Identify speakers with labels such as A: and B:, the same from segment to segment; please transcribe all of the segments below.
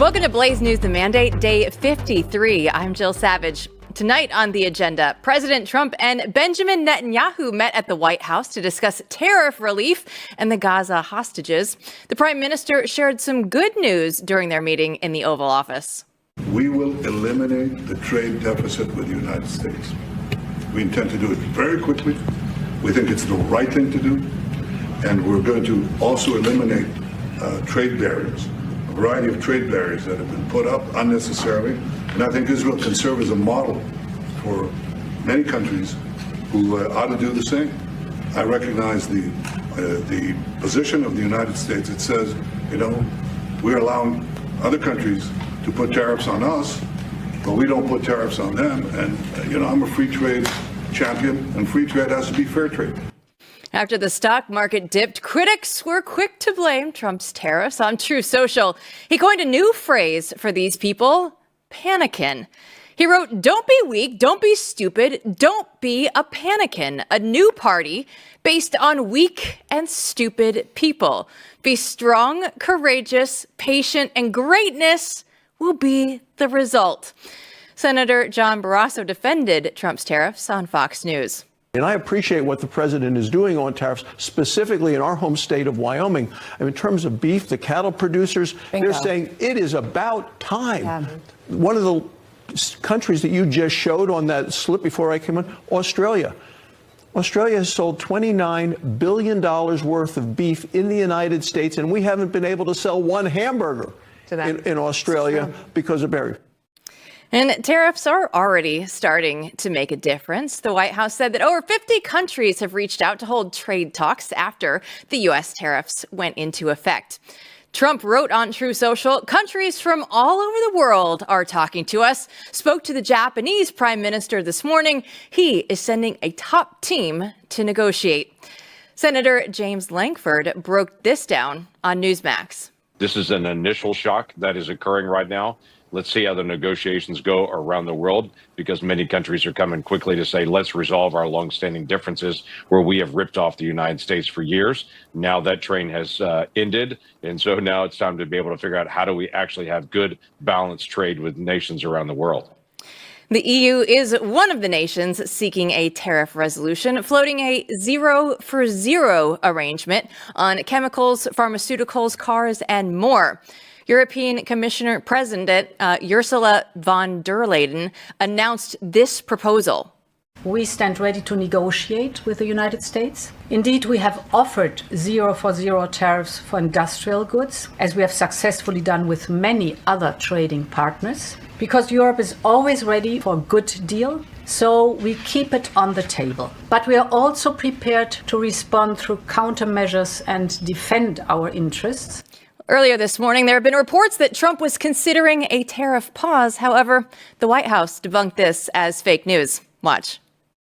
A: Welcome to Blaze News, The Mandate, day 53. I'm Jill Savage. Tonight on the agenda, President Trump and Benjamin Netanyahu met at the White House to discuss tariff relief and the Gaza hostages. The Prime Minister shared some good news during their meeting in the Oval Office.
B: We will eliminate the trade deficit with the United States. We intend to do it very quickly. We think it's the right thing to do. And we're going to also eliminate trade barriers, a variety of trade barriers that have been put up unnecessarily. And I think Israel can serve as a model for many countries who ought to do the same. I recognize the position of the United States. It says, we're allowing other countries to put tariffs on us, but we don't put tariffs on them. And, I'm a free trade champion, and free trade has to be fair trade.
A: After the stock market dipped, critics were quick to blame Trump's tariffs on Truth Social. He coined a new phrase for these people, PANICAN. He wrote, "Don't be weak, don't be stupid, don't be a PANICAN, a new party based on weak and stupid people. Be strong, courageous, patient, and greatness will be the result." Senator John Barrasso defended Trump's tariffs on Fox News.
C: And I appreciate what the president is doing on tariffs, specifically in our home state of Wyoming. In terms of beef, the cattle producers, They're saying it is about time. Yeah. One of the countries that you just showed on that slip before I came on, Australia. Australia has sold $29 billion worth of beef in the United States, and we haven't been able to sell one hamburger in Australia because of barriers.
A: And tariffs are already starting to make a difference. The White House said that over 50 countries have reached out to hold trade talks after the U.S. tariffs went into effect. Trump wrote on Truth Social, "Countries from all over the world are talking to us." Spoke to the Japanese Prime Minister this morning. He is sending a top team to negotiate. Senator James Lankford broke this down on Newsmax.
D: This is an initial shock that is occurring right now. Let's see how the negotiations go around the world, because many countries are coming quickly to say, let's resolve our longstanding differences where we have ripped off the United States for years. Now that train has ended. And so now it's time to be able to figure out how do we actually have good, balanced trade with nations around the world.
A: The EU is one of the nations seeking a tariff resolution, floating a 0-for-0 arrangement on chemicals, pharmaceuticals, cars, and more. European Commissioner President Ursula von der Leyen announced this proposal.
E: We stand ready to negotiate with the United States. Indeed, we have offered 0-for-0 tariffs for industrial goods, as we have successfully done with many other trading partners, because Europe is always ready for a good deal. So we keep it on the table. But we are also prepared to respond through countermeasures and defend our interests.
A: Earlier this morning, there have been reports that Trump was considering a tariff pause. However, the White House debunked this as fake news. Watch.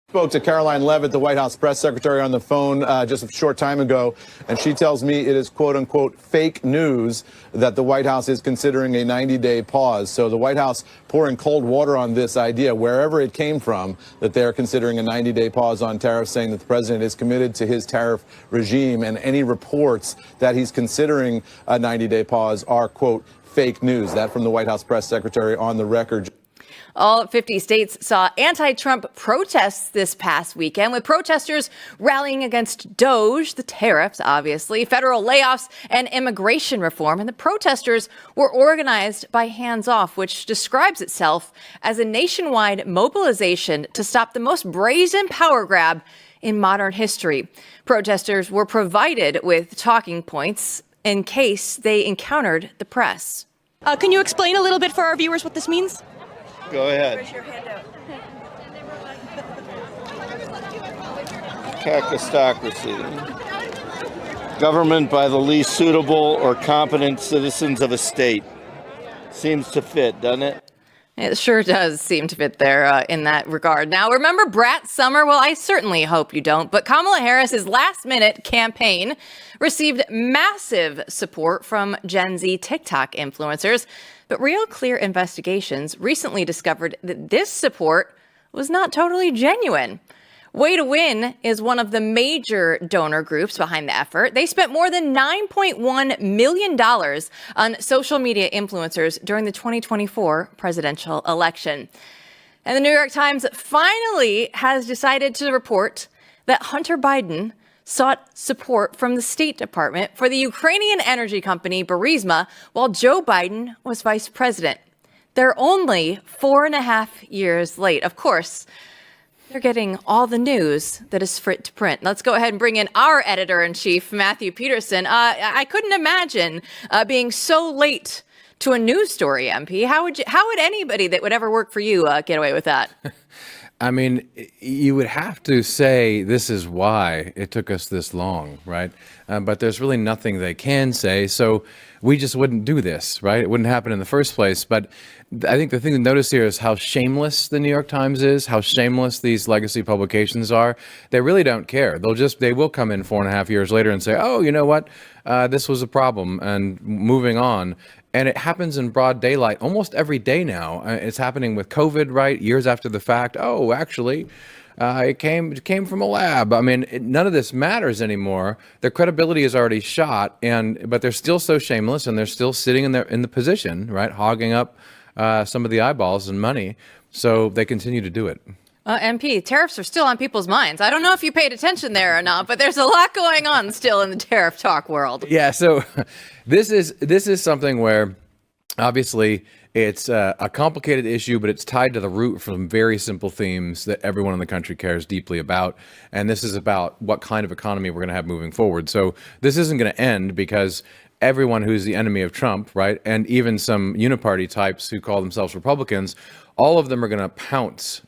F: Spoke to Caroline Leavitt, the White House press secretary, on the phone just a short time ago, and she tells me it is, quote unquote, fake news that the White House is considering a 90-day pause. So the White House pouring cold water on this idea, wherever it came from, that they're considering a 90-day pause on tariffs, saying that the president is committed to his tariff regime, and any reports that he's considering a 90-day pause are, quote, fake news. That from the White House press secretary on the record.
A: All 50 states saw anti-Trump protests this past weekend, with protesters rallying against DOGE, the tariffs, obviously, federal layoffs, and immigration reform. And the protesters were organized by Hands Off, which describes itself as a nationwide mobilization to stop the most brazen power grab in modern history. Protesters were provided with talking points in case they encountered the press.
G: Can you explain a little bit for our viewers what this means?
H: Go ahead.
G: Raise your hand out.
H: Kakistocracy. Government by the least suitable or competent citizens of a state. Seems to fit, doesn't it?
A: It sure does seem to fit there in that regard. Now, remember Brat Summer? Well, I certainly hope you don't. But Kamala Harris's last-minute campaign received massive support from Gen Z TikTok influencers. But Real Clear Investigations recently discovered that this support was not totally genuine. Way to Win is one of the major donor groups behind the effort. They spent more than $9.1 million on social media influencers during the 2024 presidential election. And the New York Times finally has decided to report that Hunter Biden sought support from the State Department for the Ukrainian energy company Burisma while Joe Biden was vice president. They're only 4.5 years late. Of course, they're getting all the news that is fit to print. Let's go ahead and bring in our editor-in-chief, Matthew Peterson. I couldn't imagine being so late to a news story, MP. How would anybody that would ever work for you get away with that?
I: I mean, you would have to say this is why it took us this long, right? But there's really nothing they can say, so we just wouldn't do this, right? It wouldn't happen in the first place. But I think the thing to notice here is how shameless the New York Times is, how shameless these legacy publications are. They really don't care. They will come in 4.5 years later and say, oh, you know what? This was a problem, and moving on. And it happens in broad daylight almost every day now. It's happening with COVID, right? Years after the fact. Oh, actually, it came from a lab. I mean, none of this matters anymore. Their credibility is already shot, but they're still so shameless, and they're still sitting in the position, right, hogging up some of the eyeballs and money. So they continue to do it.
A: MP, tariffs are still on people's minds. I don't know if you paid attention there or not, but there's a lot going on still in the tariff talk world.
I: Yeah, so this is something where obviously it's a complicated issue, but it's tied to the root from very simple themes that everyone in the country cares deeply about. And this is about what kind of economy we're going to have moving forward. So this isn't going to end because everyone who's the enemy of Trump, right, and even some uniparty types who call themselves Republicans, all of them are going to pounce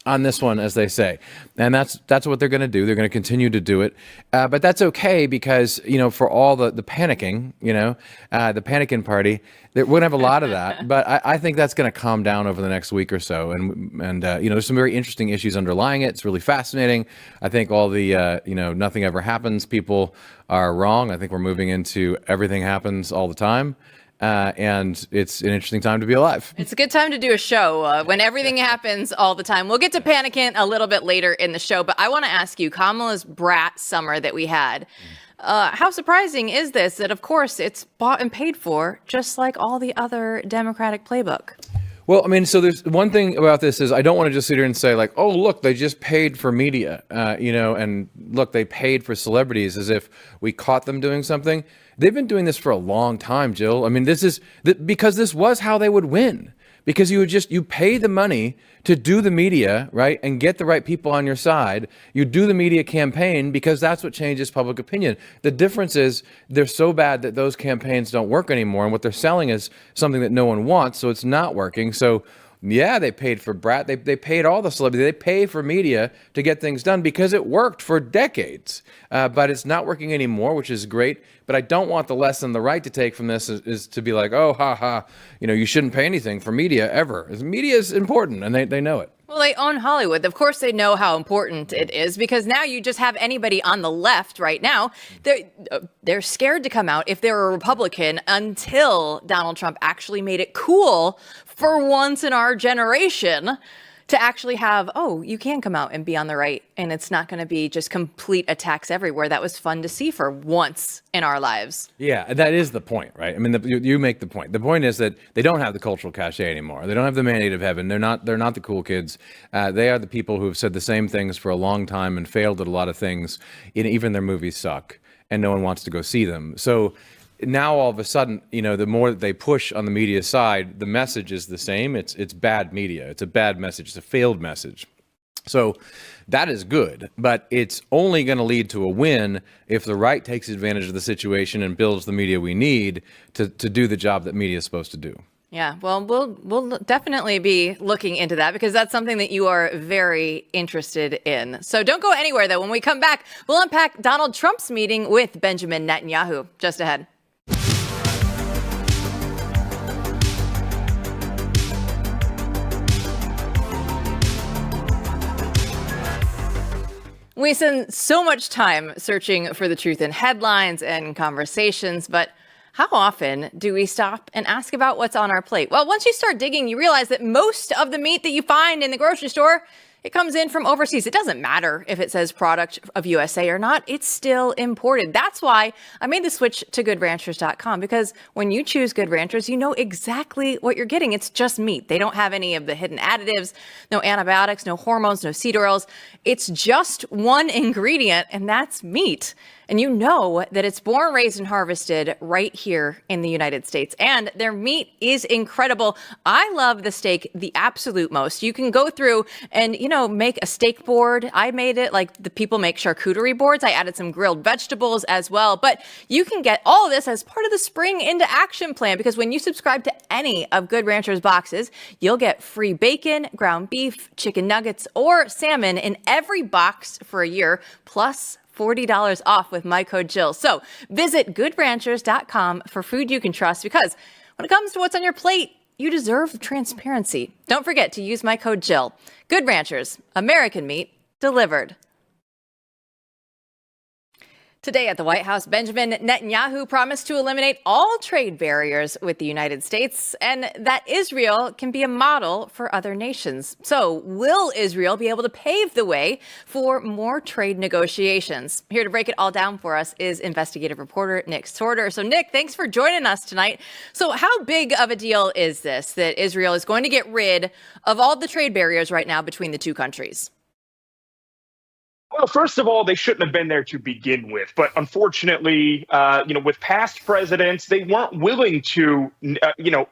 I: on this one, as they say. And that's what they're going to do. They're going to continue to do it. But that's okay because, for all the panicking, the PANICAN party, we're going to have a lot of that. But I think that's going to calm down over the next week or so. And there's some very interesting issues underlying it. It's really fascinating. I think all the, nothing ever happens people are wrong. I think we're moving into everything happens all the time. And it's an interesting time to be alive.
A: It's a good time to do a show when everything happens all the time. We'll get to PANICAN a little bit later in the show, but I want to ask you, Kamala's Brat Summer that we had, how surprising is this that, of course, it's bought and paid for just like all the other Democratic playbook?
I: Well, I mean, so there's one thing about this is I don't want to just sit here and say like, oh, look, they just paid for media, and look, they paid for celebrities as if we caught them doing something. They've been doing this for a long time, Jill. I mean, because this was how they would win. Because you pay the money to do the media, right, and get the right people on your side. You do the media campaign because that's what changes public opinion. The difference is they're so bad that those campaigns don't work anymore, and what they're selling is something that no one wants, so it's not working. So yeah, they paid for Brat. They paid all the celebrities. They pay for media to get things done because it worked for decades. But it's not working anymore, which is great. But I don't want the lesson, the right to take from this is to be like, oh, you shouldn't pay anything for media ever. Media is important, and they know it.
A: Well, they own Hollywood. Of course, they know how important it is because now you just have anybody on the left right now. They're scared to come out if they're a Republican until Donald Trump actually made it cool for once in our generation to actually have, you can come out and be on the right and it's not going to be just complete attacks everywhere. That was fun to see for once in our lives.
I: Yeah, that is the point, right? I mean, you make the point. The point is that they don't have the cultural cachet anymore. They don't have the mandate of heaven. They're not the cool kids. They are the people who have said the same things for a long time and failed at a lot of things. Even their movies suck and no one wants to go see them. So now all of a sudden, the more that they push on the media side, the message is the same. It's bad media. It's a bad message. It's a failed message. So that is good, but it's only going to lead to a win if the right takes advantage of the situation and builds the media we need to do the job that media is supposed to do.
A: Yeah, well, we'll definitely be looking into that because that's something that you are very interested in. So don't go anywhere, though. When we come back, we'll unpack Donald Trump's meeting with Benjamin Netanyahu just ahead. We spend so much time searching for the truth in headlines and conversations, but how often do we stop and ask about what's on our plate? Well, once you start digging, you realize that most of the meat that you find in the grocery store it comes in from overseas. It doesn't matter if it says product of USA or not. It's still imported. That's why I made the switch to GoodRanchers.com, because when you choose Good Ranchers, you know exactly what you're getting. It's just meat. They don't have any of the hidden additives, no antibiotics, no hormones, no seed oils. It's just one ingredient, and that's meat. And you know that it's born, raised, and harvested right here in the United States. And their meat is incredible. I love the steak the absolute most. You can go through and, make a steak board. I made it like the people make charcuterie boards. I added some grilled vegetables as well. But you can get all of this as part of the Spring Into Action plan, because when you subscribe to any of Good Ranchers boxes, you'll get free bacon, ground beef, chicken nuggets, or salmon in every box for a year, plus $40 off with my code Jill. So visit GoodRanchers.com for food you can trust, because when it comes to what's on your plate, you deserve transparency. Don't forget to use my code Jill. Good Ranchers, American meat delivered. Today at the White House, Benjamin Netanyahu promised to eliminate all trade barriers with the United States, and that Israel can be a model for other nations. So will Israel be able to pave the way for more trade negotiations? Here to break it all down for us is investigative reporter Nick Sortor. So Nick, thanks for joining us tonight. So how big of a deal is this, that Israel is going to get rid of all the trade barriers right now between the two countries?
J: Well, first of all, they shouldn't have been there to begin with. But unfortunately, with past presidents, they weren't willing to,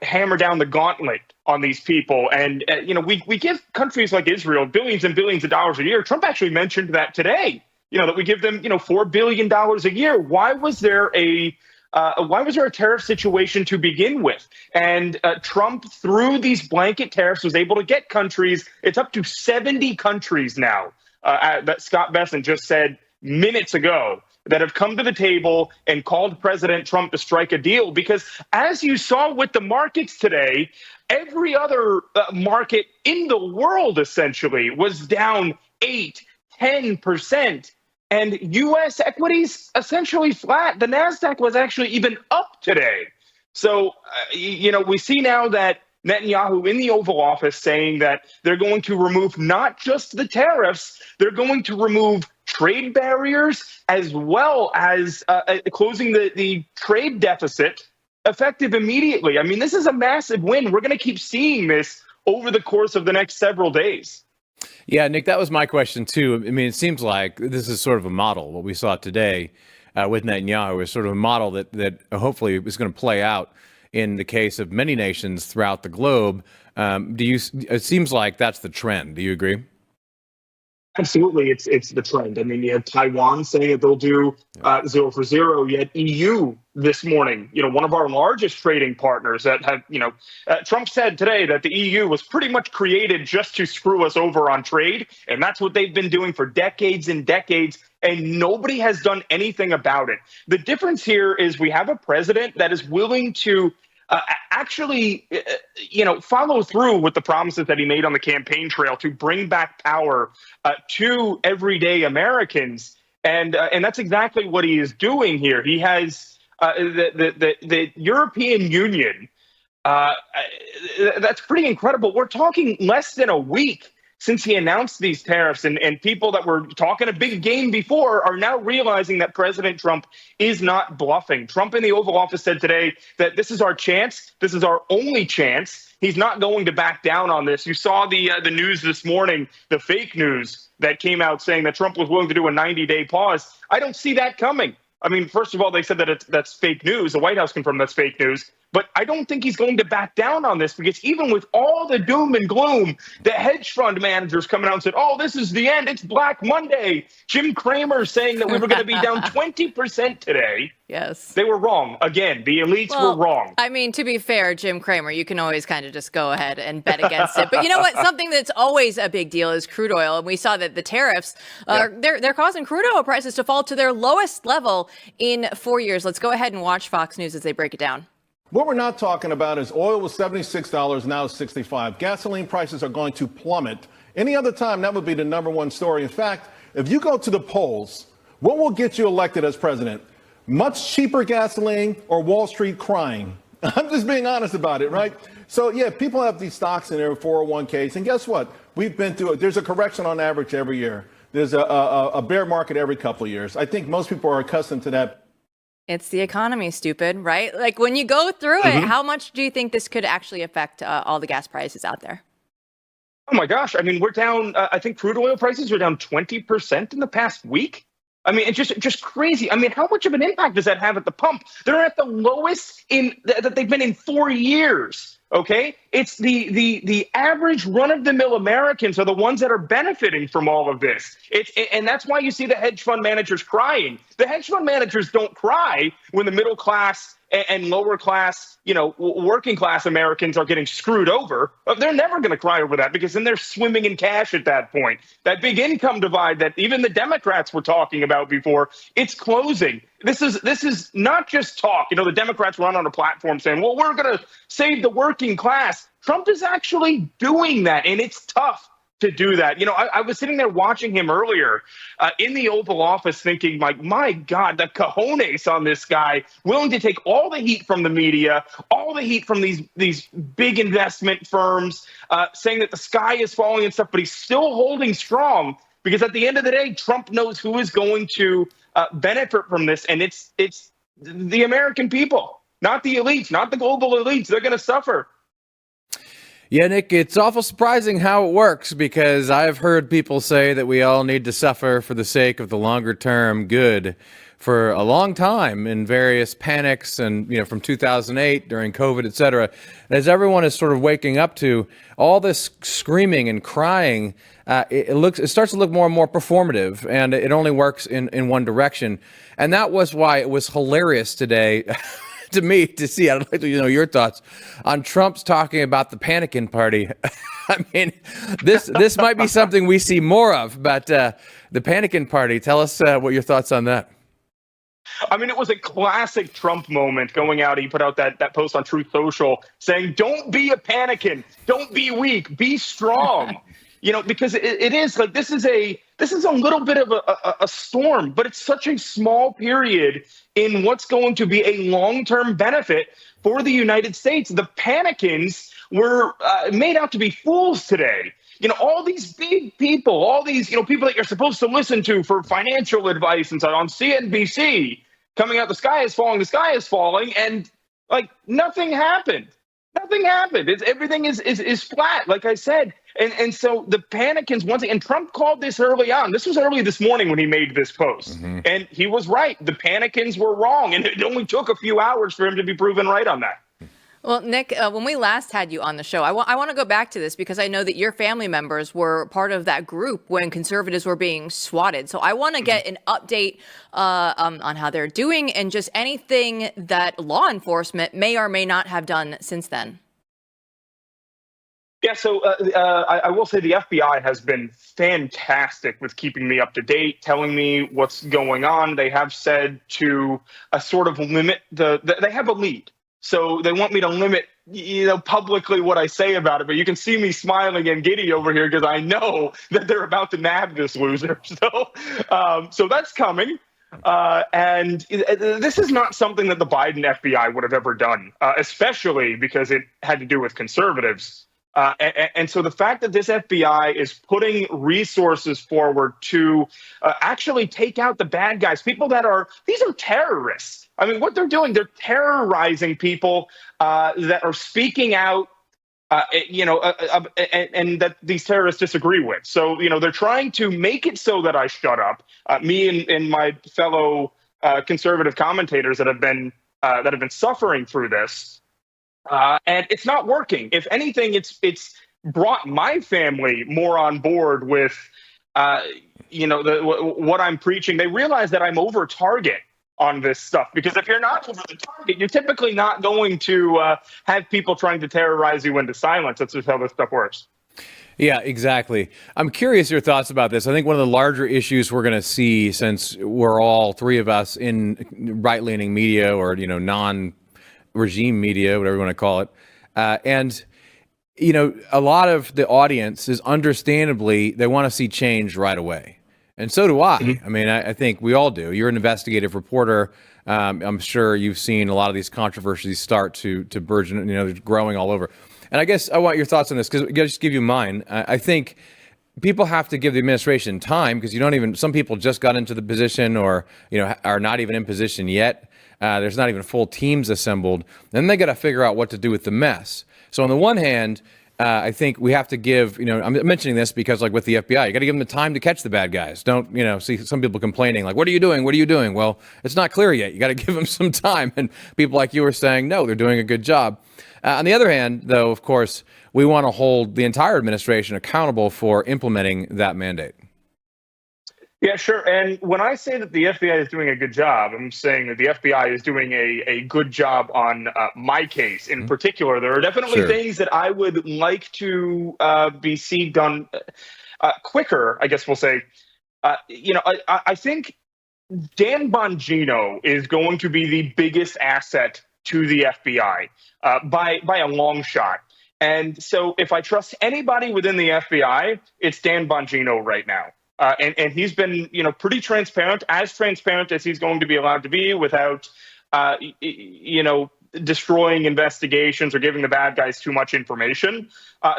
J: hammer down the gauntlet on these people. And, we give countries like Israel billions and billions of dollars a year. Trump actually mentioned that today, that we give them, $4 billion a year. Why was there a tariff situation to begin with? And Trump, through these blanket tariffs, was able to get countries. It's up to 70 countries now. That Scott Besson just said minutes ago, that have come to the table and called President Trump to strike a deal. Because as you saw with the markets today, every other market in the world essentially was down 8-10%. And U.S. equities essentially flat. The NASDAQ was actually even up today. So, we see now that Netanyahu in the Oval Office saying that they're going to remove not just the tariffs, they're going to remove trade barriers as well as closing the trade deficit effective immediately. I mean, this is a massive win. We're going to keep seeing this over the course of the next several days.
I: Yeah, Nick, that was my question, too. I mean, it seems like this is sort of a model. What we saw today with Netanyahu is sort of a model that hopefully is going to play out in the case of many nations throughout the globe. It seems like that's the trend. Do you agree?
J: Absolutely, it's the trend. I mean, you had Taiwan saying that they'll do 0 for 0. You had EU this morning, one of our largest trading partners that had, Trump said today that the EU was pretty much created just to screw us over on trade. And that's what they've been doing for decades and decades. And nobody has done anything about it. The difference here is we have a president that is willing to actually, follow through with the promises that he made on the campaign trail to bring back power to everyday Americans. And that's exactly what he is doing here. He has the European Union. That's pretty incredible. We're talking less than a week since he announced these tariffs, and people that were talking a big game before are now realizing that President Trump is not bluffing. Trump in the Oval Office said today that this is our chance. This is our only chance. He's not going to back down on this. You saw the news this morning, the fake news that came out saying that Trump was willing to do a 90-day pause. I don't see that coming. I mean, first of all, they said that that's fake news. The White House confirmed that's fake news. But I don't think he's going to back down on this, because even with all the doom and gloom, the hedge fund managers coming out and said, oh, this is the end. It's Black Monday. Jim Cramer saying that we were going to be down 20% today.
A: Yes.
J: They were wrong. Again, the elites were wrong.
A: I mean, to be fair, Jim Cramer, you can always kind of just go ahead and bet against it. But you know what? Something that's always a big deal is crude oil. And we saw that the tariffs, they're causing crude oil prices to fall to their lowest level in 4 years. Let's go ahead and watch Fox News as they break it down.
K: What we're not talking about is oil was $76, now it's $65. Gasoline prices are going to plummet. Any other time, that would be the #1 story. In fact, if you go to the polls, what will get you elected as president? Much cheaper gasoline or Wall Street crying? I'm just being honest about it, right? So, yeah, people have these stocks in their 401ks. And guess what? We've been through it. There's a correction on average every year. There's a bear market every couple of years. I think most people are accustomed to that.
A: It's the economy, stupid, right? Like when you go through it, how much do you think this could actually affect all the gas prices out there?
J: Oh my gosh. I mean, we're down, I think crude oil prices are down 20% in the past week. I mean, it's just crazy. I mean, how much of an impact does that have at the pump? They're at the lowest that they've been in 4 years. Okay, it's the average run-of-the-mill Americans are the ones that are benefiting from all of this. And that's why you see the hedge fund managers crying. The hedge fund managers don't cry when the middle class and lower class, working class Americans are getting screwed over. They're never going to cry over that because then they're swimming in cash at that point. That big income divide that even the Democrats were talking about before, it's closing. This is not just talk. The Democrats run on a platform saying, well, we're going to save the working class. Trump is actually doing that, and it's tough to do that. I was sitting there watching him earlier in the Oval Office thinking, like, my God, the cojones on this guy, willing to take all the heat from the media, all the heat from these big investment firms, saying that the sky is falling and stuff, but he's still holding strong because at the end of the day, Trump knows who is going to benefit from this, and it's the American people, not the elites, not the global elites. They're going to suffer.
I: Yeah, Nick, it's awful surprising how it works because I've heard people say that we all need to suffer for the sake of the longer term good for a long time in various panics and, from 2008 during COVID, et cetera. As everyone is sort of waking up to all this screaming and crying, it starts to look more and more performative, and it only works in one direction. And that was why it was hilarious today to me to see. I'd like to know your thoughts on Trump's talking about the PANICAN party. I mean, this might be something we see more of, but the PANICAN party, tell us what your thoughts on that.
J: I mean, it was a classic Trump moment going out. He put out that post on Truth Social saying, don't be a panican. Don't be weak. Be strong. Because it is like this is a little bit of a storm, but it's such a small period in what's going to be a long-term benefit for the United States. The panicans were made out to be fools today. All these big people, all these, people that you're supposed to listen to for financial advice and so on CNBC coming out, the sky is falling. And like nothing happened. Nothing happened. Everything is flat, like I said. And so the panicans, once again, and Trump called this early on. This was early this morning when he made this post. And he was right. The panicans were wrong. And it only took a few hours for him to be proven right on that.
A: Well, Nick, when we last had you on the show, I want to go back to this because I know that your family members were part of that group when conservatives were being swatted. So I want to get an update on how they're doing and just anything that law enforcement may or may not have done since then.
J: Yeah, so I will say the FBI has been fantastic with keeping me up to date, telling me what's going on. They have said to sort of limit they have a lead. So they want me to limit, publicly what I say about it. But you can see me smiling and giddy over here because I know that they're about to nab this loser. So that's coming. And this is not something that the Biden FBI would have ever done, especially because it had to do with conservatives. And so the fact that this FBI is putting resources forward to actually take out the bad guys, people these are terrorists. I mean, what they're doing, they're terrorizing people that are speaking out, and that these terrorists disagree with. So, they're trying to make it so that I shut up. Me and my fellow conservative commentators that have been suffering through this. And it's not working. If anything, it's brought my family more on board with, what I'm preaching. They realize that I'm over target on this stuff because if you're not over the target, you're typically not going to have people trying to terrorize you into silence. That's just how this stuff works.
I: Yeah, exactly. I'm curious your thoughts about this. I think one of the larger issues we're going to see, since we're all three of us in right-leaning media or, non-regime media, whatever you want to call it, and a lot of the audience is understandably, they want to see change right away. And so do I. I mean, I think we all do. You're an investigative reporter. I'm sure you've seen a lot of these controversies start to burgeon, they're growing all over. And I guess I want your thoughts on this, because I'll just give you mine. I think people have to give the administration time, because some people just got into the position, or, are not even in position yet. There's not even full teams assembled. Then they got to figure out what to do with the mess. So on the one hand, I think we have to give, I'm mentioning this because, like with the FBI, you got to give them the time to catch the bad guys. Don't, see some people complaining, like, what are you doing? What are you doing? Well, it's not clear yet. You got to give them some time. And people like you are saying, no, they're doing a good job. On the other hand, though, of course, we want to hold the entire administration accountable for implementing that mandate.
J: Yeah, sure. And when I say that the FBI is doing a good job, I'm saying that the FBI is doing a good job on my case in particular. There are definitely things that I would like to be seen done quicker, I guess we'll say. I think Dan Bongino is going to be the biggest asset to the FBI by a long shot. And so if I trust anybody within the FBI, it's Dan Bongino right now. And he's been, pretty transparent as he's going to be allowed to be, without, destroying investigations or giving the bad guys too much information.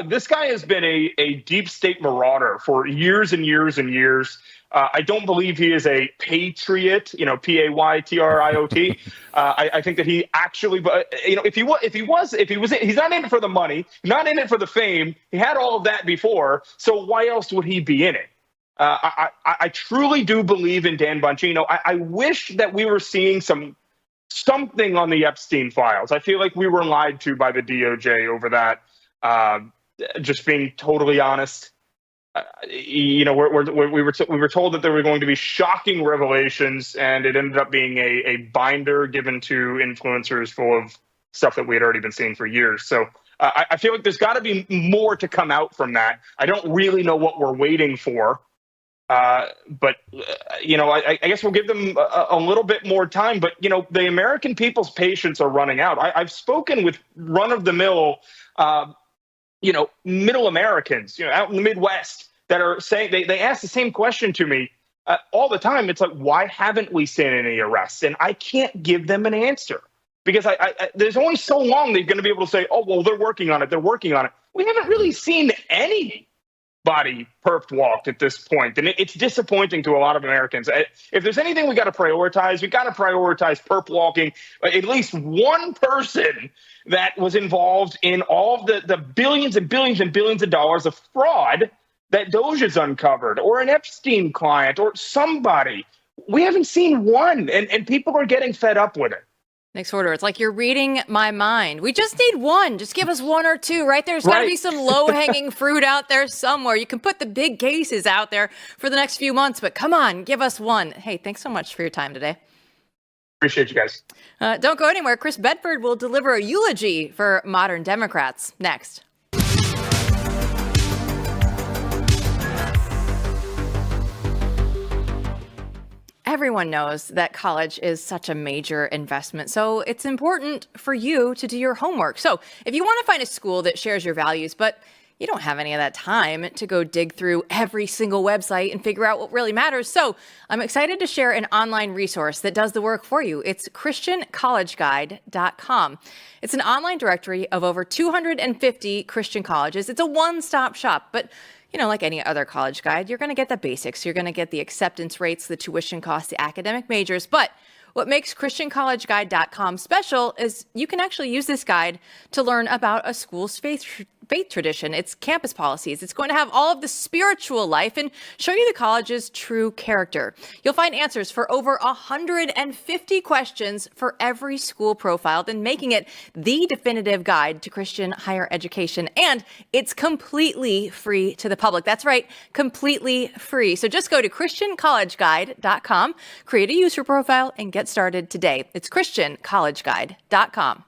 J: This guy has been a deep state marauder for years and years and years. I don't believe he is a patriot, Paytriot. I think that he actually, he's not in it for the money, not in it for the fame. He had all of that before. So why else would he be in it? I truly do believe in Dan Bongino. I wish that we were seeing something on the Epstein files. I feel like we were lied to by the DOJ over that. Just being totally honest, we were told that there were going to be shocking revelations, and it ended up being a binder given to influencers full of stuff that we had already been seeing for years. So I feel like there's got to be more to come out from that. I don't really know what we're waiting for. But I guess we'll give them a little bit more time. But, the American people's patience are running out. I've spoken with run-of-the-mill, middle Americans, out in the Midwest, that are saying, they ask the same question to me all the time. It's like, why haven't we seen any arrests? And I can't give them an answer, because there's only so long they're going to be able to say, oh, well, they're working on it. They're working on it. We haven't really seen any body perp walked at this point. And it's disappointing to a lot of Americans. If there's anything we got to prioritize perp walking. At least one person that was involved in all of the billions and billions and billions of dollars of fraud that Doge has uncovered, or an Epstein client, or somebody. We haven't seen one, and people are getting fed up with it.
A: Nick Sortor, it's like you're reading my mind. We just need one. Just give us one or two, right? There's got to be some low-hanging fruit out there somewhere. You can put the big cases out there for the next few months, but come on, give us one. Hey, thanks so much for your time today.
J: Appreciate you guys.
A: Don't go anywhere. Chris Bedford will deliver a eulogy for modern Democrats next. Everyone knows that college is such a major investment, so it's important for you to do your homework. So if you want to find a school that shares your values, but you don't have any of that time to go dig through every single website and figure out what really matters, so I'm excited to share an online resource that does the work for you. It's ChristianCollegeGuide.com. It's an online directory of over 250 Christian colleges. It's a one-stop shop, but like any other college guide, you're going to get the basics. You're going to get the acceptance rates, the tuition costs, the academic majors. But what makes ChristianCollegeGuide.com special is you can actually use this guide to learn about a school's faith tradition, its campus policies. It's going to have all of the spiritual life and show you the college's true character. You'll find answers for over 150 questions for every school profiled, and making it the definitive guide to Christian higher education. And it's completely free to the public. That's right, completely free. So just go to ChristianCollegeGuide.com, create a user profile, and get started today. It's ChristianCollegeGuide.com.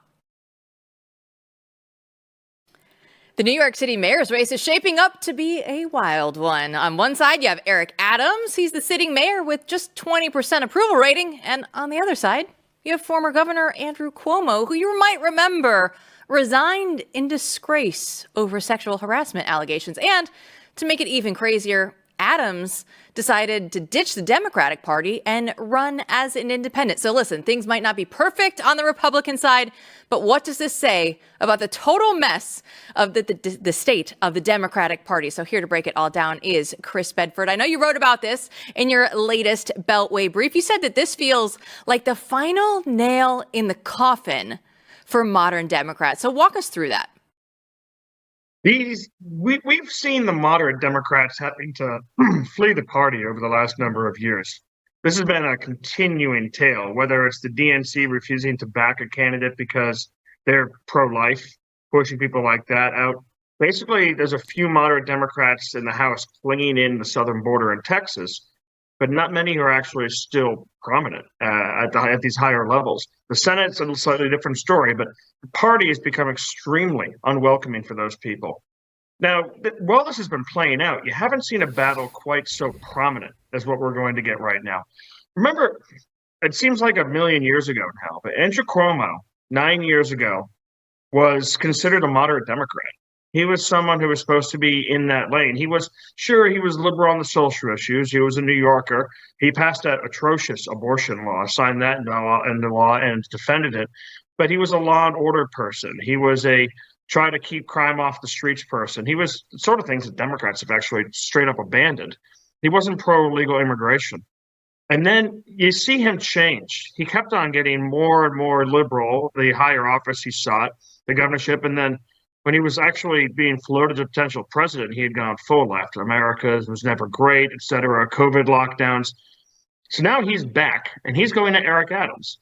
A: The New York City mayor's race is shaping up to be a wild one. On one side, you have Eric Adams. He's the sitting mayor with just 20% approval rating. And on the other side, you have former Governor Andrew Cuomo, who you might remember resigned in disgrace over sexual harassment allegations. And to make it even crazier, Adams decided to ditch the Democratic Party and run as an independent. So listen, things might not be perfect on the Republican side, but what does this say about the total mess of the state of the Democratic Party? So here to break it all down is Chris Bedford. I know you wrote about this in your latest Beltway brief. You said that this feels like the final nail in the coffin for modern Democrats. So walk us through that.
J: We've seen the moderate Democrats having to flee the party over the last number of years. This has been a continuing tale, whether it's the DNC refusing to back a candidate because they're pro-life, pushing people like that out. Basically, there's a few moderate Democrats in the House clinging in the southern border in Texas, but not many who are actually still prominent at these higher levels. The Senate's a slightly different story, but the party has become extremely unwelcoming for those people. Now, while this has been playing out, you haven't seen a battle quite so prominent as what we're going to get right now. Remember, it seems like a million years ago now, but Andrew Cuomo, 9 years ago, was considered a moderate Democrat. He was someone who was supposed to be in that lane. He was liberal on the social issues. He was a New Yorker. He passed that atrocious abortion law, signed that into law and defended it. But he was a law and order person. He was a try to keep crime off the streets person. He was the sort of things that Democrats have actually straight up abandoned. He wasn't pro-legal immigration. And then you see him change. He kept on getting more and more liberal the higher office he sought, the governorship, and then when he was actually being floated as a potential president, he had gone full left. America was never great, et cetera, COVID lockdowns. So now he's back, and he's going to Eric Adams.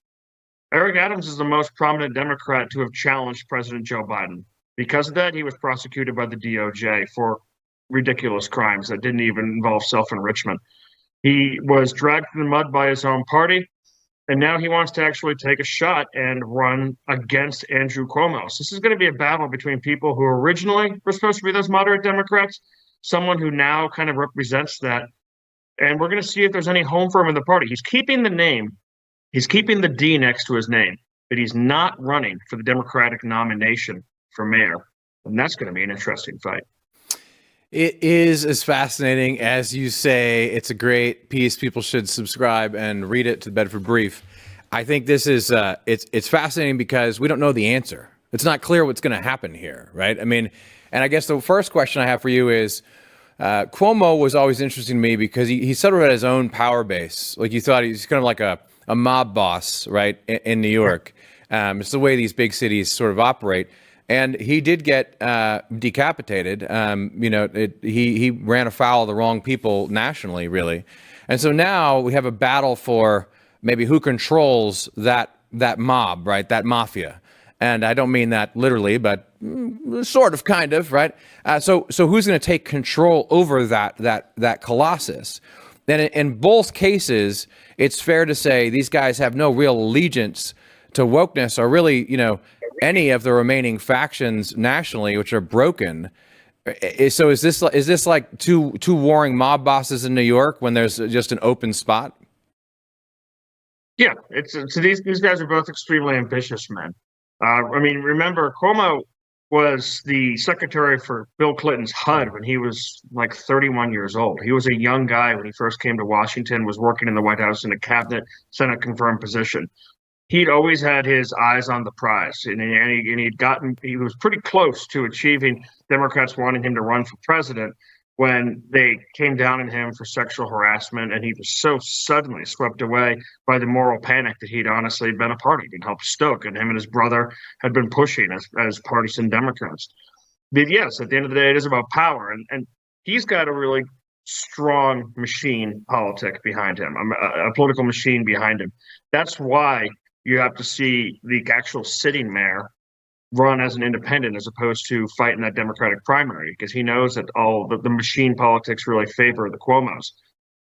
J: Eric Adams is the most prominent Democrat to have challenged President Joe Biden. Because of that, he was prosecuted by the DOJ for ridiculous crimes that didn't even involve self-enrichment. He was dragged through the mud by his own party. And now he wants to actually take a shot and run against Andrew Cuomo. So this is going to be a battle between people who originally were supposed to be those moderate Democrats, someone who now kind of represents that. And we're going to see if there's any home for him in the party. He's keeping the name. He's keeping the D next to his name, but he's not running for the Democratic nomination for mayor. And that's going to be an interesting fight.
I: It is as fascinating as you say. It's a great piece. People should subscribe and read it to the Bedford Brief. I think this is it's fascinating because we don't know the answer. It's not clear what's going to happen here, right? I mean, and I guess the first question I have for you is Cuomo was always interesting to me because he sort of had his own power base. Like you thought he's kind of like a mob boss, right, in New York. It's the way these big cities sort of operate. And he did get decapitated. He ran afoul of the wrong people nationally, really. And so now we have a battle for maybe who controls that mob, right? That mafia. And I don't mean that literally, but sort of, kind of, right? So who's going to take control over that colossus? Then in both cases, it's fair to say these guys have no real allegiance to wokeness or really, any of the remaining factions nationally, which are broken. So is this like two warring mob bosses in New York when there's just an open spot?
J: Yeah, so these guys are both extremely ambitious men. Remember, Cuomo was the secretary for Bill Clinton's HUD when he was like 31 years old. He was a young guy when he first came to Washington, was working in the White House in a cabinet, Senate confirmed position. He'd always had his eyes on the prize, and he was pretty close to achieving Democrats wanting him to run for president when they came down on him for sexual harassment, and he was so suddenly swept away by the moral panic that he'd honestly been a part of and helped stoke, and him and his brother had been pushing as partisan Democrats. But yes, at the end of the day, it is about power, and he's got a really strong machine politic behind him, a political machine behind him. That's why you have to see the actual sitting mayor run as an independent as opposed to fighting that Democratic primary, because he knows that all the machine politics really favor the Cuomos.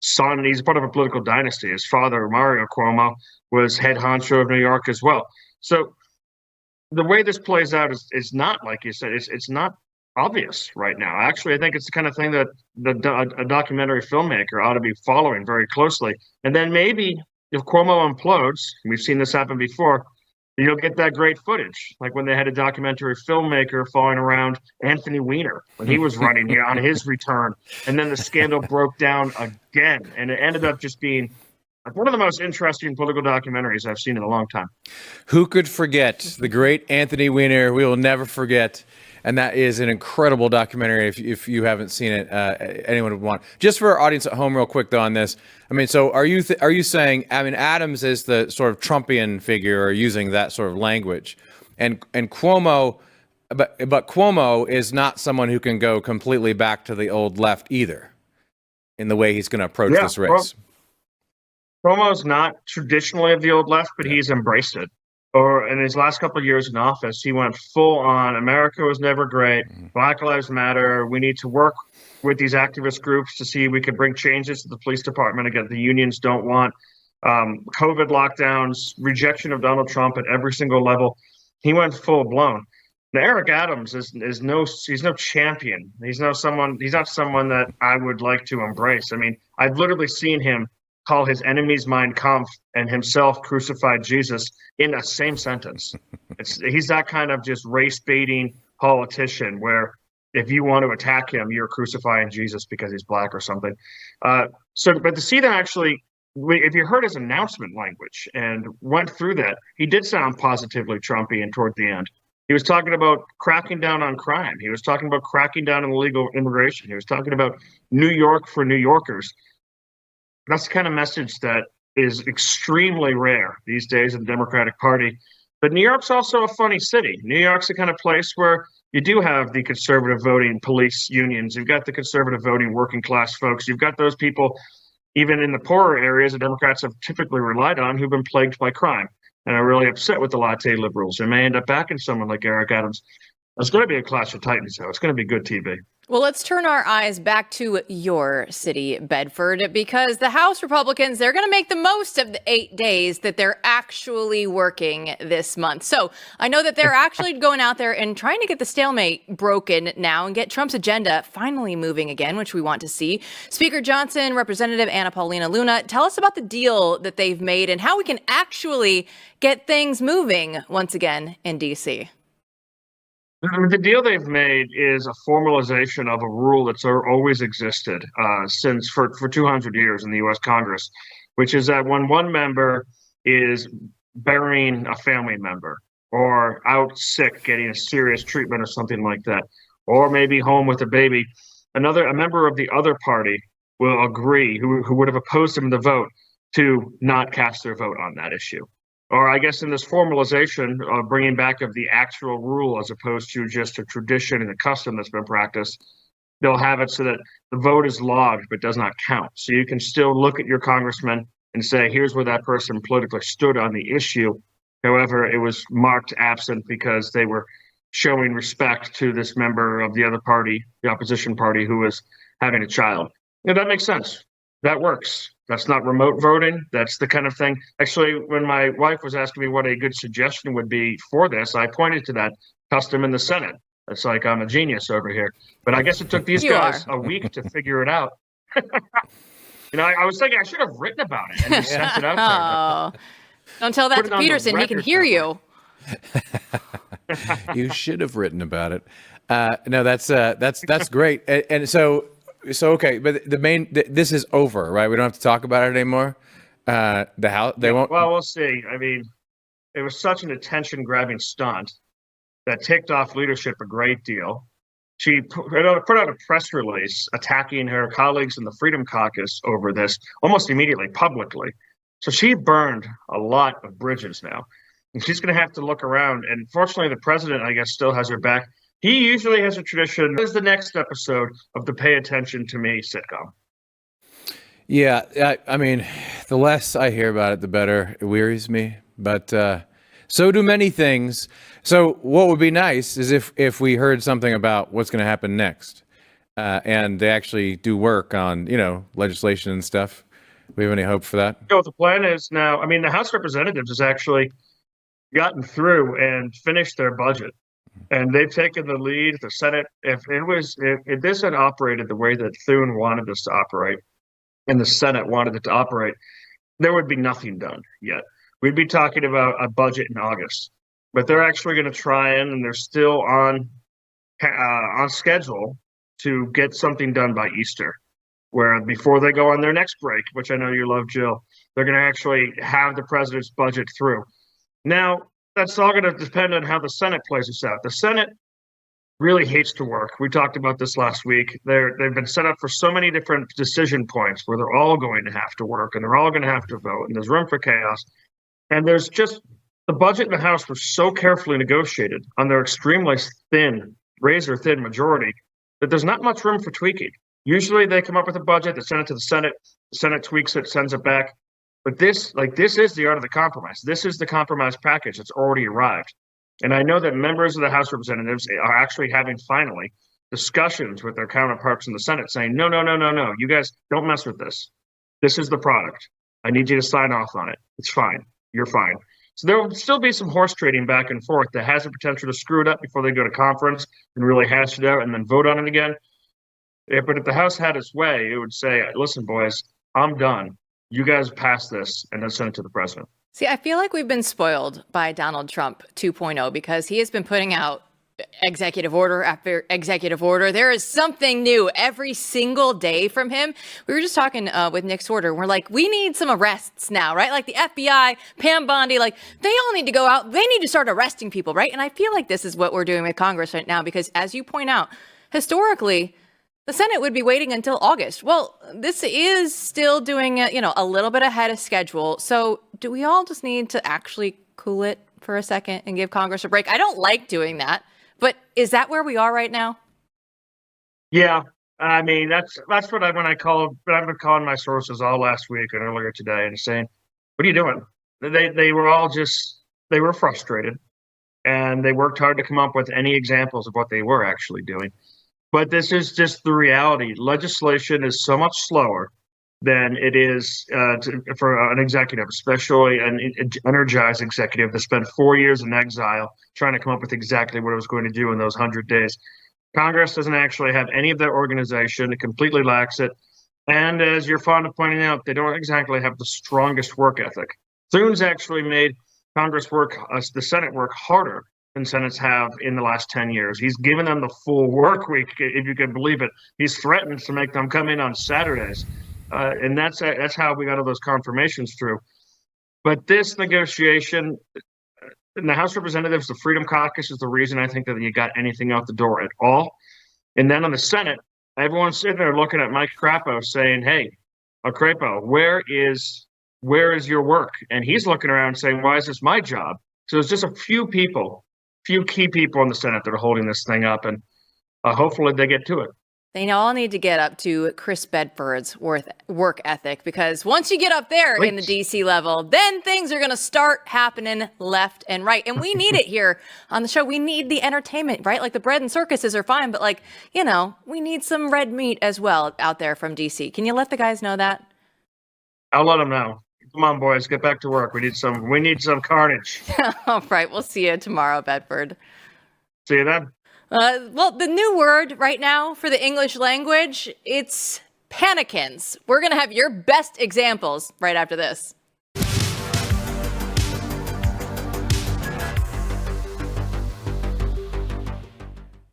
J: Son, he's part of a political dynasty. His father, Mario Cuomo, was head honcho of New York as well. So the way this plays out is not, like you said, it's not obvious right now. Actually, I think it's the kind of thing that a documentary filmmaker ought to be following very closely. And then maybe if Cuomo implodes, we've seen this happen before, You'll get that great footage, like when they had a documentary filmmaker following around Anthony Weiner when he was running here on his return. And then the scandal broke down again. And it ended up just being like one of the most interesting political documentaries I've seen in a long time.
I: Who could forget the great Anthony Weiner? We will never forget. And that is an incredible documentary. If you haven't seen it, anyone would want. Just for our audience at home, real quick though, on this. I mean, so are you saying? I mean, Adams is the sort of Trumpian figure, or using that sort of language, and Cuomo, but Cuomo is not someone who can go completely back to the old left either, in the way he's going to approach this race.
J: Well, Cuomo's not traditionally of the old left, but he's embraced it. Or in his last couple of years in office, he went full on. America was never great. Black Lives Matter. We need to work with these activist groups to see if we can bring changes to the police department. Again, the unions don't want COVID lockdowns, rejection of Donald Trump at every single level. He went full blown. Now, Eric Adams he's no champion. He's not someone that I would like to embrace. I mean, I've literally seen him call his enemies Mein Kampf and himself crucified Jesus in the same sentence. He's that kind of just race baiting politician where if you want to attack him, you're crucifying Jesus because he's black or something. But to see them actually, if you heard his announcement language and went through that, he did sound positively Trumpian toward the end. He was talking about cracking down on crime. He was talking about cracking down on illegal immigration. He was talking about New York for New Yorkers. That's the kind of message that is extremely rare these days in the Democratic Party. But New York's also a funny city. New York's the kind of place where you do have the conservative voting police unions. You've got the conservative voting working class folks. You've got those people, even in the poorer areas the Democrats have typically relied on, who've been plagued by crime and are really upset with the latte liberals and may end up backing someone like Eric Adams. It's going to be a clash of titans, though. It's going to be good TV.
A: Well, let's turn our eyes back to your city, Bedford, because the House Republicans, they're going to make the most of the 8 days that they're actually working this month. So I know that they're actually going out there and trying to get the stalemate broken now and get Trump's agenda finally moving again, which we want to see. Speaker Johnson, Representative Anna Paulina Luna, tell us about the deal that they've made and how we can actually get things moving once again in D.C.
J: The deal they've made is a formalization of a rule that's always existed since for 200 years in the U.S. Congress, which is that when one member is burying a family member or out sick, getting a serious treatment or something like that, or maybe home with a baby, a member of the other party will agree, who would have opposed him in the vote, to not cast their vote on that issue. Or I guess in this formalization of bringing back of the actual rule as opposed to just a tradition and a custom that's been practiced, they'll have it so that the vote is logged but does not count. So you can still look at your congressman and say, here's where that person politically stood on the issue. However, it was marked absent because they were showing respect to this member of the other party, the opposition party, who was having a child. That makes sense. That works. That's not remote voting. That's the kind of thing. Actually, when my wife was asking me what a good suggestion would be for this, I pointed to that custom in the Senate. It's like I'm a genius over here. But I guess it took these guys a week to figure it out. I was thinking I should have written about it and just sent it out there.
A: Don't tell that to Peterson. He can hear you.
I: You should have written about it. No, that's great. And so okay, but this is over, right? We don't have to talk about it anymore. The House, they won't.
J: Well, we'll see. I mean, it was such an attention-grabbing stunt that ticked off leadership a great deal. She put out a press release attacking her colleagues in the Freedom Caucus over this almost immediately, publicly. So she burned a lot of bridges now, and she's going to have to look around. And fortunately, the president, I guess, still has her back. He usually has a tradition. This is the next episode of the Pay Attention to Me sitcom.
I: Yeah, I mean, the less I hear about it, the better. It wearies me, but so do many things. So what would be nice is if we heard something about what's going to happen next, and they actually do work on, legislation and stuff. We have any hope for that?
J: The plan is now, I mean, the House of Representatives has actually gotten through and finished their budget. And they've taken the lead. The Senate, if this had operated the way that Thune wanted this to operate, and the Senate wanted it to operate, there would be nothing done yet.
L: we'd be talking about a budget in August. But they're actually going to try and they're still on schedule to get something done by Easter, where before they go on their next break, which I know you love, Jill, they're going to actually have the president's budget through. Now, that's all going to depend on how the Senate plays this out. The Senate really hates to work. We talked about this last week. They've been set up for so many different decision points where they're all going to have to work and they're all going to have to vote, and there's room for chaos. And there's just the budget in the House was so carefully negotiated on their extremely thin, razor-thin majority that there's not much room for tweaking. Usually they come up with a budget, they send it to the Senate tweaks it, sends it back. But this is the art of the compromise. This is the compromise package that's already arrived. And I know that members of the House of Representatives are actually having finally discussions with their counterparts in the Senate saying, no, you guys don't mess with this. This is the product. I need you to sign off on it. It's fine. You're fine. So there will still be some horse trading back and forth that has the potential to screw it up before they go to conference and really hash it out and then vote on it again. Yeah, but if the House had its way, it would say, listen, boys, I'm done. You guys pass this and then send it to the president.
A: See, I feel like we've been spoiled by Donald Trump 2.0 because he has been putting out executive order after executive order. There is something new every single day from him. We were just talking with Nick Sortor. We're like, we need some arrests now, right? Like the FBI, Pam Bondi, like they all need to go out. They need to start arresting people, right? And I feel like this is what we're doing with Congress right now because as you point out, historically, the Senate would be waiting until August. Well, this is still doing it, a little bit ahead of schedule. So do we all just need to actually cool it for a second and give Congress a break? I don't like doing that, but is that where we are right now?
L: Yeah, I mean that's what I've been calling my sources all last week and earlier today and saying, "What are you doing?" They were all they were frustrated, and they worked hard to come up with any examples of what they were actually doing. But this is just the reality. Legislation is so much slower than it is for an executive, especially an energized executive that spent 4 years in exile trying to come up with exactly what it was going to do in those 100 days. Congress doesn't actually have any of that organization. It completely lacks it. And as you're fond of pointing out, they don't exactly have the strongest work ethic. Thune's actually made Congress work, the Senate work harder than Senates have in the last 10 years. He's given them the full work week, if you can believe it. He's threatened to make them come in on Saturdays. And that's how we got all those confirmations through. But this negotiation in the House of Representatives, the Freedom Caucus is the reason I think that you got anything out the door at all. And then on the Senate, everyone's sitting there looking at Mike Crapo saying, hey, Crapo, where is your work? And he's looking around saying, why is this my job? So it's just a few key people in the Senate that are holding this thing up, and hopefully they get to it.
A: They all need to get up to Chris Bedford's work ethic, because once you get up there in the DC level, then things are going to start happening left and right. And we need it here on the show. We need the entertainment, right? Like the bread and circuses are fine, but we need some red meat as well out there from DC. Can you let the guys know that?
L: I'll let them know. Come on, boys, get back to work. We need some carnage.
A: All right, we'll see you tomorrow, Bedford.
L: See you then.
A: Well, the new word right now for the English language, it's panicans. We're going to have your best examples right after this.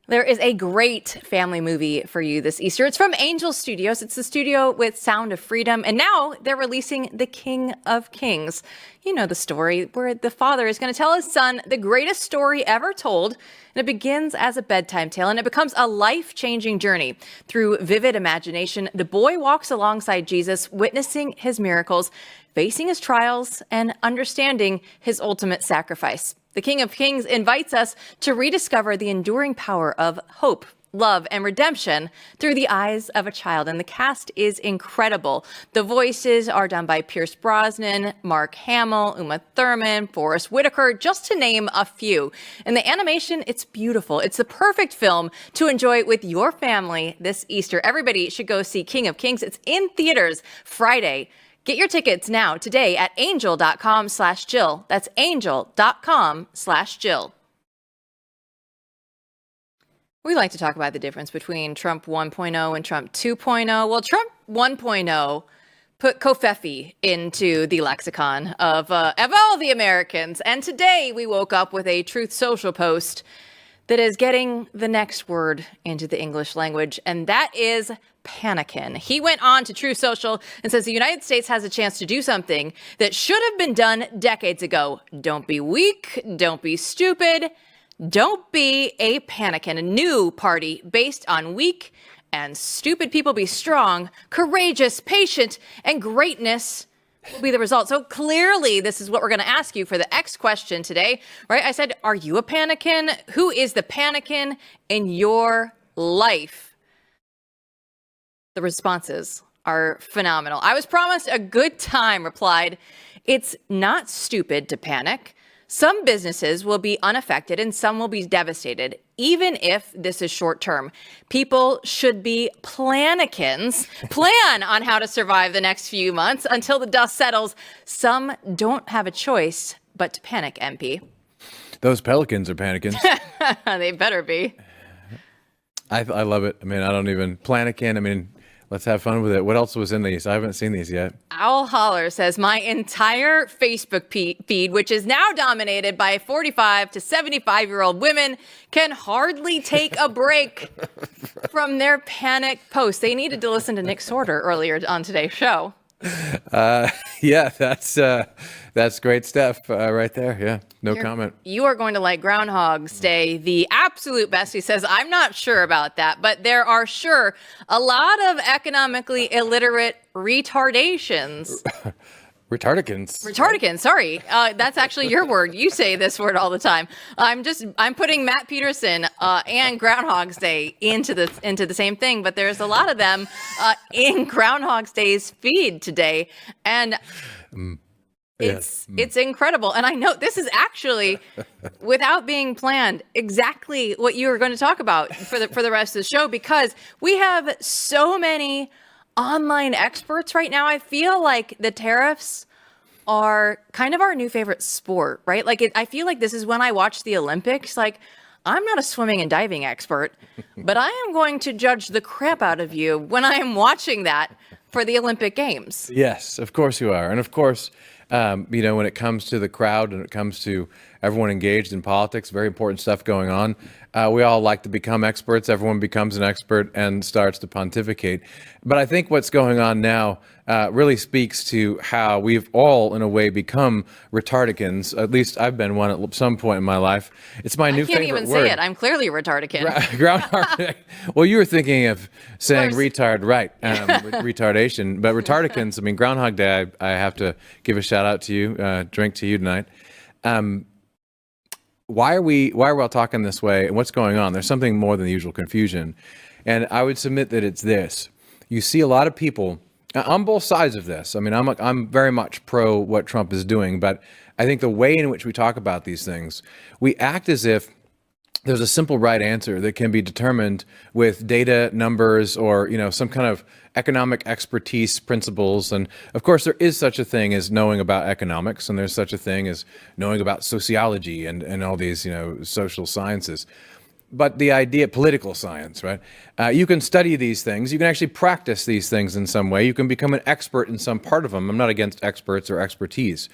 A: There is a great family movie for you this Easter. It's from Angel Studios. It's the studio with Sound of Freedom. And now they're releasing The King of Kings. You know the story where the father is going to tell his son the greatest story ever told. And it begins as a bedtime tale, and it becomes a life-changing journey. Through vivid imagination, the boy walks alongside Jesus, witnessing his miracles, facing his trials, and understanding his ultimate sacrifice. The King of Kings invites us to rediscover the enduring power of hope, love, and redemption through the eyes of a child. And the cast is incredible. The voices are done by Pierce Brosnan, Mark Hamill, Uma Thurman, Forrest Whitaker, just to name a few. And the animation, it's beautiful. It's the perfect film to enjoy with your family this Easter. Everybody should go see King of Kings. It's in theaters Friday. Get your tickets now today at angel.com/Jill. That's angel.com/Jill. We like to talk about the difference between Trump 1.0 and Trump 2.0. Well, Trump 1.0 put covfefe into the lexicon of all the Americans. And today we woke up with a Truth Social post that is getting the next word into the English language, and that is PANICAN. He went on to Truth Social and says the United States has a chance to do something that should have been done decades ago. Don't be weak. Don't be stupid. Don't be a PANICAN, a new party based on weak and stupid people. Be strong, courageous, patient, and greatness will be the result. So clearly, this is what we're going to ask you for the X question today, right? I said, are you a PANICAN? Who is the PANICAN in your life? The responses are phenomenal. I was promised a good time, replied, it's not stupid to panic. Some businesses will be unaffected and some will be devastated, even if this is short term. People should be planicans, plan on how to survive the next few months until the dust settles. Some don't have a choice but to panic, MP.
I: Those pelicans are panicans.
A: They better be.
I: I love it. I mean, I don't even planican. I mean, let's have fun with it. What else was in these? I haven't seen these yet.
A: Owl Holler says, my entire Facebook feed, which is now dominated by 45 to 75-year-old women, can hardly take a break from their panic posts. They needed to listen to Nick Sortor earlier on today's show.
I: Yeah, that's great stuff right there. Yeah, no comment.
A: You are going to like Groundhog's Day the absolute best. He says, I'm not sure about that, but there are sure a lot of economically illiterate retardations.
I: Retardicans,
A: sorry. That's actually your word. You say this word all the time. I'm putting Matt Peterson and Groundhog's Day into the same thing, but there's a lot of them in Groundhog's Day's feed today. And it's incredible. And I know this is actually, without being planned, exactly what you were going to talk about for the rest of the show, because we have so many online experts right now. I feel like the tariffs are kind of our new favorite sport, right? Like I feel like this is when I watch the Olympics. Like, I'm not a swimming and diving expert, but I am going to judge the crap out of you when I am watching that for the Olympic Games.
I: Yes, of course you are. And of course, when it comes to the crowd and it comes to everyone engaged in politics, very important stuff going on. We all like to become experts. Everyone becomes an expert and starts to pontificate. But I think what's going on now really speaks to how we've all, in a way, become retardicans. At least I've been one at some point in my life. It's my new favorite word.
A: I can't even say it. I'm clearly a retardican.
I: Groundhog. Well, you were thinking of saying retard, right? Retardation. But retardicans, I mean, Groundhog Day, I have to give a shout out to you, drink to you tonight. Why are we all talking this way, and what's going on? There's something more than the usual confusion. And I would submit that it's this. You see a lot of people on both sides of this. I mean, I'm very much pro what Trump is doing, but I think the way in which we talk about these things, we act as if there's a simple right answer that can be determined with data, numbers, or some kind of economic expertise principles. And of course, there is such a thing as knowing about economics, and there's such a thing as knowing about sociology and all these social sciences. But the idea, political science, right? You can study these things. You can actually practice these things in some way. You can become an expert in some part of them. I'm not against experts or expertise.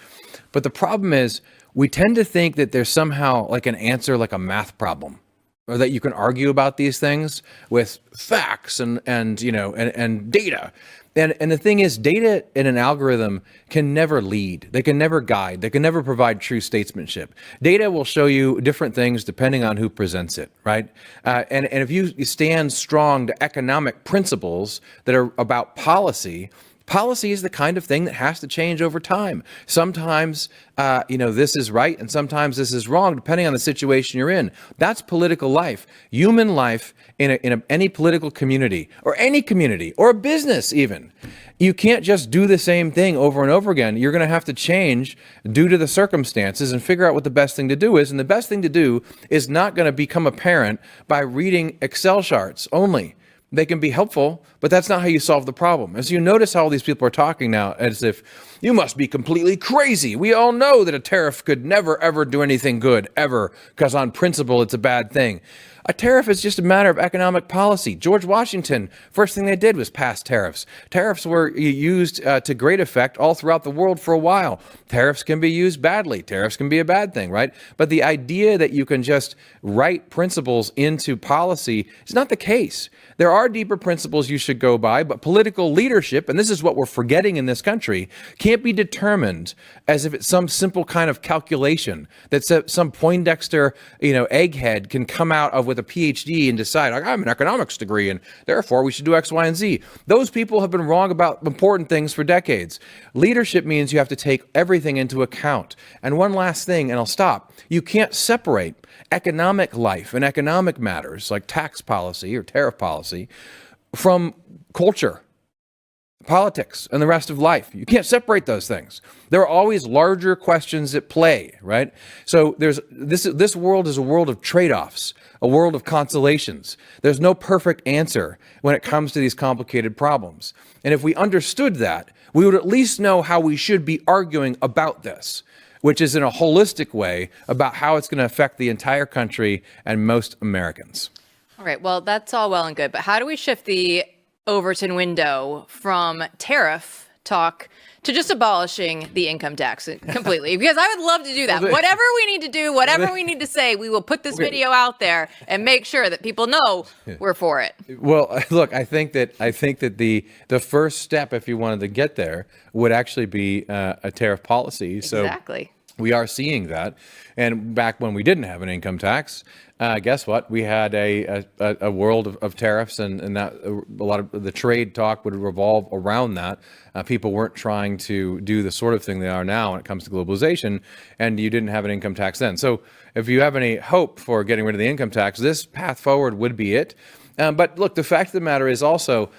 I: But the problem is, we tend to think that there's somehow like an answer, like a math problem, or that you can argue about these things with facts and data. And the thing is, data in an algorithm can never lead. They can never guide. They can never provide true statesmanship. Data will show you different things depending on who presents it, right? And if you stand strong to economic principles that are about policy, policy is the kind of thing that has to change over time. Sometimes, this is right, and sometimes this is wrong, depending on the situation you're in. That's political life. Human life in any political community, or any community, or a business even. You can't just do the same thing over and over again. You're going to have to change due to the circumstances and figure out what the best thing to do is. And the best thing to do is not going to become apparent by reading Excel charts only. They can be helpful, but that's not how you solve the problem. As you notice how all these people are talking now, as if you must be completely crazy. We all know that a tariff could never, ever do anything good, ever, because on principle, it's a bad thing. A tariff is just a matter of economic policy. George Washington, first thing they did was pass tariffs. Tariffs were used to great effect all throughout the world for a while. Tariffs can be used badly. Tariffs can be a bad thing, right? But the idea that you can just write principles into policy is not the case. There are deeper principles you should go by, but political leadership, and this is what we're forgetting in this country, can't be determined as if it's some simple kind of calculation that some Poindexter, egghead can come out of with a PhD and decide, I have an economics degree and therefore we should do X, Y, and Z. Those people have been wrong about important things for decades. Leadership means you have to take everything into account. And one last thing, and I'll stop. You can't separate economic life and economic matters like tax policy or tariff policy from culture, politics, and the rest of life. You can't separate those things. There are always larger questions at play, right? So this world is a world of trade-offs, a world of consolations. There's no perfect answer when it comes to these complicated problems. And if we understood that, we would at least know how we should be arguing about this, which is in a holistic way about how it's going to affect the entire country and most Americans.
A: All right, well, that's all well and good, but how do we shift the Overton window from tariff talk to just abolishing the income tax completely? Because I would love to do that. Whatever we need to do, whatever we need to say, we will put this video out there and make sure that people know we're for it.
I: Well, look, I think that the first step, if you wanted to get there, would actually be a tariff policy.
A: Exactly.
I: So we are seeing that. And back when we didn't have an income tax, guess what? We had a world of tariffs, and that a lot of the trade talk would revolve around that. People weren't trying to do the sort of thing they are now when it comes to globalization, and you didn't have an income tax then. So if you have any hope for getting rid of the income tax, this path forward would be it. But look, the fact of the matter is also,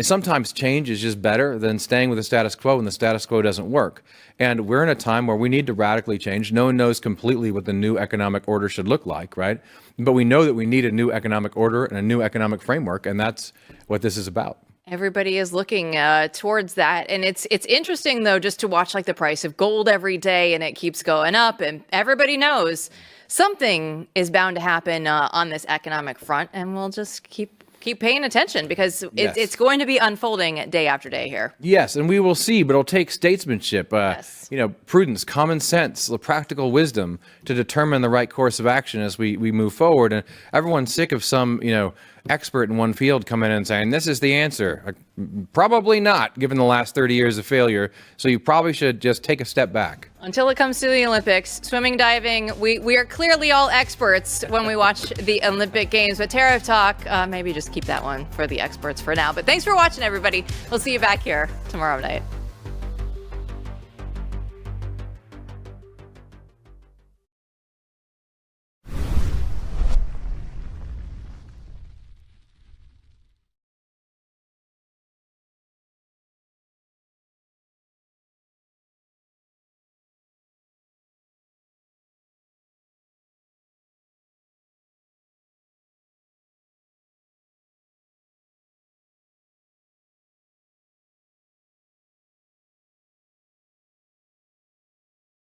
I: sometimes change is just better than staying with the status quo when the status quo doesn't work. And we're in a time where we need to radically change. No one knows completely what the new economic order should look like, right? But we know that we need a new economic order and a new economic framework, and that's what this is about.
A: Everybody is looking towards that. And it's interesting, though, just to watch like the price of gold every day, and it keeps going up. And everybody knows something is bound to happen on this economic front. And we'll just keep paying attention because it's going to be unfolding day after day here.
I: Yes, and we will see, but it'll take statesmanship, prudence, common sense, the practical wisdom to determine the right course of action as we move forward. And everyone's sick of some, expert in one field coming in and saying, this is the answer. Probably not, given the last 30 years of failure. So you probably should just take a step back.
A: Until it comes to the Olympics, swimming, diving, we are clearly all experts when we watch the Olympic Games. But tariff talk, maybe just keep that one for the experts for now. But thanks for watching, everybody. We'll see you back here tomorrow night.